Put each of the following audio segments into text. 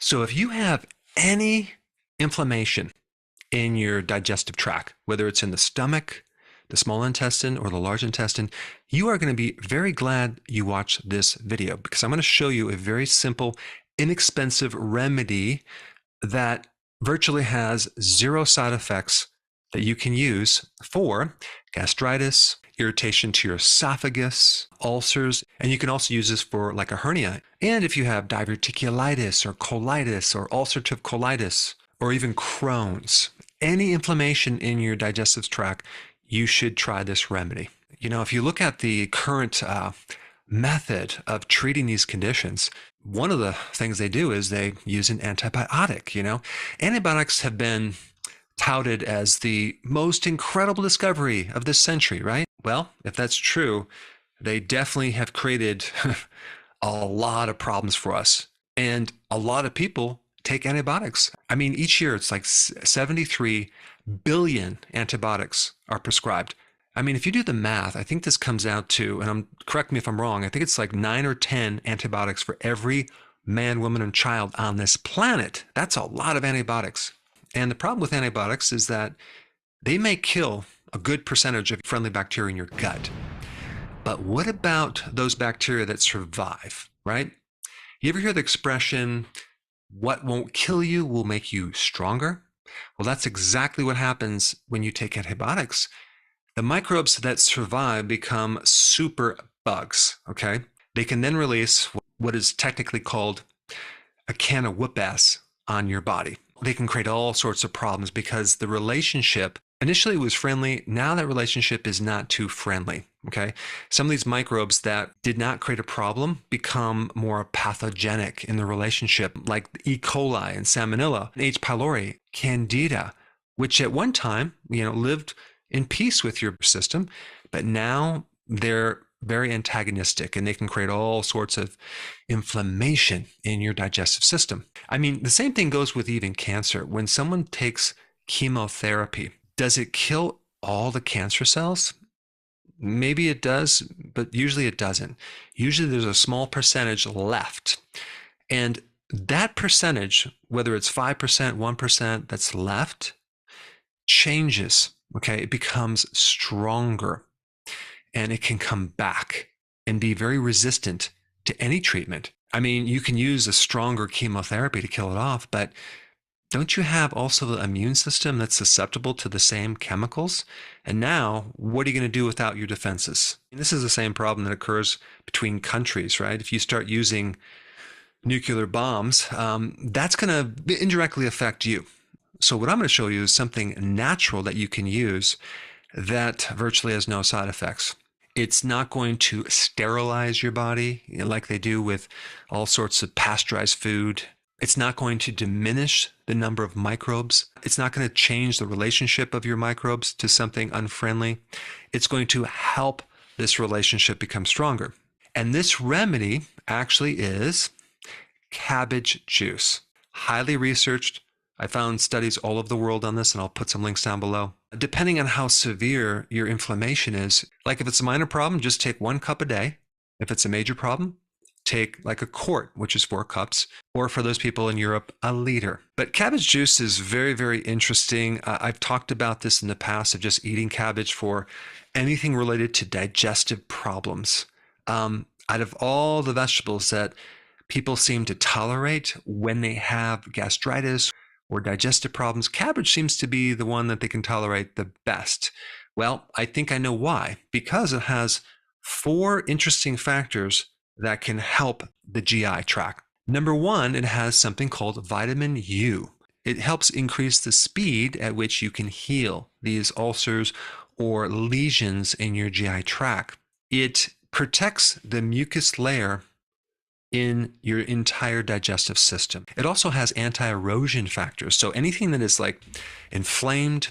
So if you have any inflammation in your digestive tract, whether it's in the stomach, the small intestine, or the large intestine, you are going to be very glad you watched this video, because I'm going to show you a very simple, inexpensive remedy that virtually has zero side effects that you can use for gastritis, irritation to your esophagus, ulcers, and you can also use this for like a hernia. And if you have diverticulitis or colitis or ulcerative colitis or even Crohn's, any inflammation in your digestive tract, you should try this remedy. You know, if you look at the current method of treating these conditions, one of the things they do is they use an antibiotic. You know, antibiotics have been touted as the most incredible discovery of this century, right? Well, if that's true, they definitely have created a lot of problems for us. And a lot of people take antibiotics. I mean, each year it's like 73 billion antibiotics are prescribed. I mean, if you do the math, I think this comes out to, and correct me if I'm wrong, I think it's like 9 or 10 antibiotics for every man, woman, and child on this planet. That's a lot of antibiotics. And the problem with antibiotics is that they may kill a good percentage of friendly bacteria in your gut. But what about those bacteria that survive, right? You ever hear the expression, what won't kill you will make you stronger? Well, that's exactly what happens when you take antibiotics. The microbes that survive become super bugs, okay? They can then release what is technically called a can of whoop ass on your body. They can create all sorts of problems because the relationship initially was friendly. Now that relationship is not too friendly, okay? Some of these microbes that did not create a problem become more pathogenic in the relationship, like E. coli and Salmonella, H. pylori, Candida, which at one time, lived in peace with your system, but now they're very antagonistic and they can create all sorts of inflammation in your digestive system. I mean, the same thing goes with even cancer. When someone takes chemotherapy, does it kill all the cancer cells? Maybe it does, but usually it doesn't. Usually there's a small percentage left. And that percentage, whether it's 5%, 1% that's left, changes, okay? It becomes stronger and it can come back and be very resistant to any treatment. I mean, you can use a stronger chemotherapy to kill it off, but don't you have also the immune system that's susceptible to the same chemicals? And now, what are you going to do without your defenses? And this is the same problem that occurs between countries, right? If you start using nuclear bombs, that's going to indirectly affect you. So what I'm going to show you is something natural that you can use that virtually has no side effects. It's not going to sterilize your body like they do with all sorts of pasteurized food. It's not going to diminish the number of microbes. It's not going to change the relationship of your microbes to something unfriendly. It's going to help this relationship become stronger. And this remedy actually is cabbage juice. Highly researched. I found studies all over the world on this, and I'll put some links down below. Depending on how severe your inflammation is, like if it's a minor problem, just take 1 cup a day. If it's a major problem, take like a quart, which is 4 cups, or for those people in Europe, a liter. But cabbage juice is very, very interesting. I've talked about this in the past of just eating cabbage for anything related to digestive problems. Out of all the vegetables that people seem to tolerate when they have gastritis or digestive problems, cabbage seems to be the one that they can tolerate the best. Well, I think I know why. Because it has 4 interesting factors that can help the GI tract. Number 1, it has something called vitamin U. It helps increase the speed at which you can heal these ulcers or lesions in your GI tract. It protects the mucus layer in your entire digestive system. It also has anti-erosion factors. So anything that is like inflamed,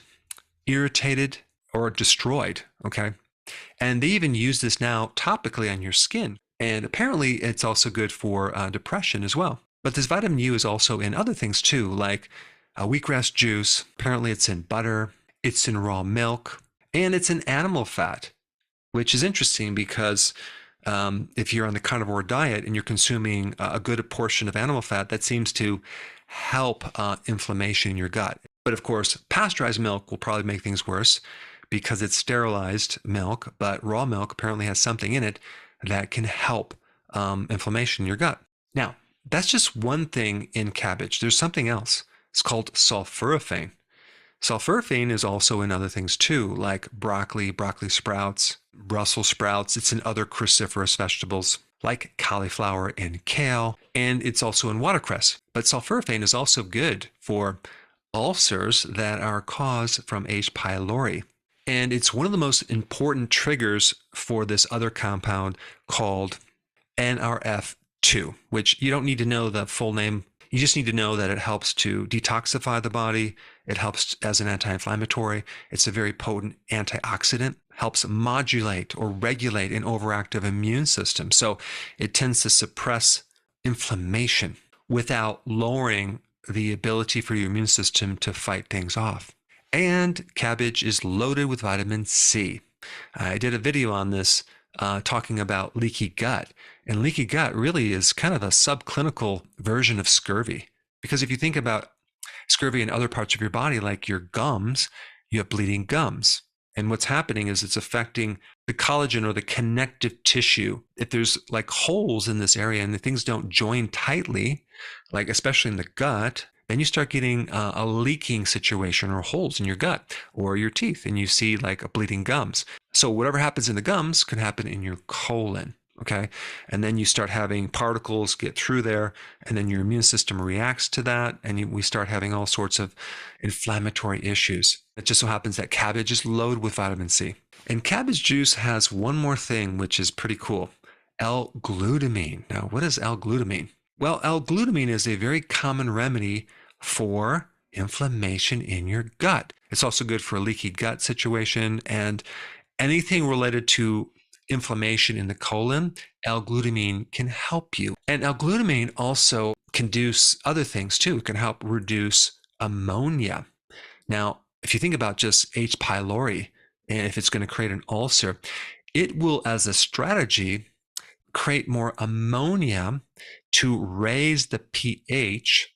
irritated, or destroyed, okay? And they even use this now topically on your skin. And apparently it's also good for depression as well. But this vitamin U is also in other things too, like wheatgrass juice. Apparently it's in butter, it's in raw milk, and it's in animal fat, which is interesting because If you're on the carnivore diet and you're consuming a good portion of animal fat, that seems to help inflammation in your gut. But of course, pasteurized milk will probably make things worse because it's sterilized milk, but raw milk apparently has something in it that can help inflammation in your gut. Now, that's just one thing in cabbage. There's something else. It's called sulforaphane. Sulforaphane is also in other things too, like broccoli sprouts, Brussels sprouts. It's in other cruciferous vegetables like cauliflower and kale, and it's also in watercress. But sulforaphane is also good for ulcers that are caused from H. pylori. And it's one of the most important triggers for this other compound called NRF2, which you don't need to know the full name. You just need to know that it helps to detoxify the body. It helps as an anti-inflammatory. It's a very potent antioxidant, helps modulate or regulate an overactive immune system. So it tends to suppress inflammation without lowering the ability for your immune system to fight things off. And cabbage is loaded with vitamin C. I did a video on this talking about leaky gut. And leaky gut really is kind of a subclinical version of scurvy. Because if you think about scurvy in other parts of your body, like your gums, you have bleeding gums. And what's happening is it's affecting the collagen or the connective tissue. If there's like holes in this area and the things don't join tightly, like especially in the gut, then you start getting a leaking situation or holes in your gut or your teeth, and you see like a bleeding gums. So whatever happens in the gums can happen in your colon. Okay. And then you start having particles get through there, and then your immune system reacts to that. And we start having all sorts of inflammatory issues. It just so happens that cabbage is loaded with vitamin C. And cabbage juice has one more thing, which is pretty cool. L-glutamine. Now, what is L-glutamine? Well, L-glutamine is a very common remedy for inflammation in your gut. It's also good for a leaky gut situation and anything related to inflammation in the colon. L-glutamine can help you. And L-glutamine also can do other things too. It can help reduce ammonia. Now, if you think about just H. pylori, and if it's going to create an ulcer, it will, as a strategy, create more ammonia to raise the pH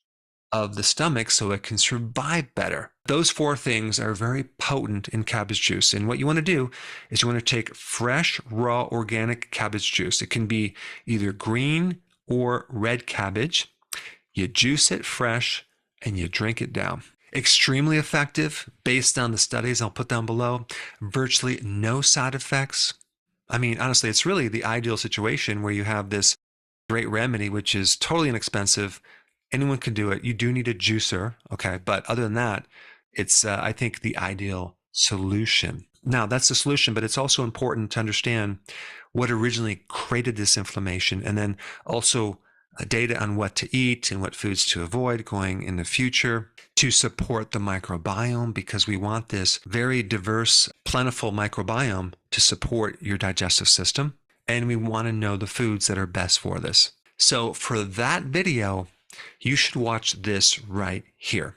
of the stomach so it can survive better. Those four things are very potent in cabbage juice. And what you want to do is you want to take fresh, raw, organic cabbage juice. It can be either green or red cabbage. You juice it fresh and you drink it down. Extremely effective based on the studies I'll put down below. Virtually no side effects. I mean, honestly, it's really the ideal situation where you have this great remedy, which is totally inexpensive. Anyone can do it. You do need a juicer, okay? But other than that, it's, I think, the ideal solution. Now, that's the solution, but it's also important to understand what originally created this inflammation, and then also data on what to eat and what foods to avoid going in the future to support the microbiome, because we want this very diverse, plentiful microbiome to support your digestive system. And we want to know the foods that are best for this. So for that video, you should watch this right here.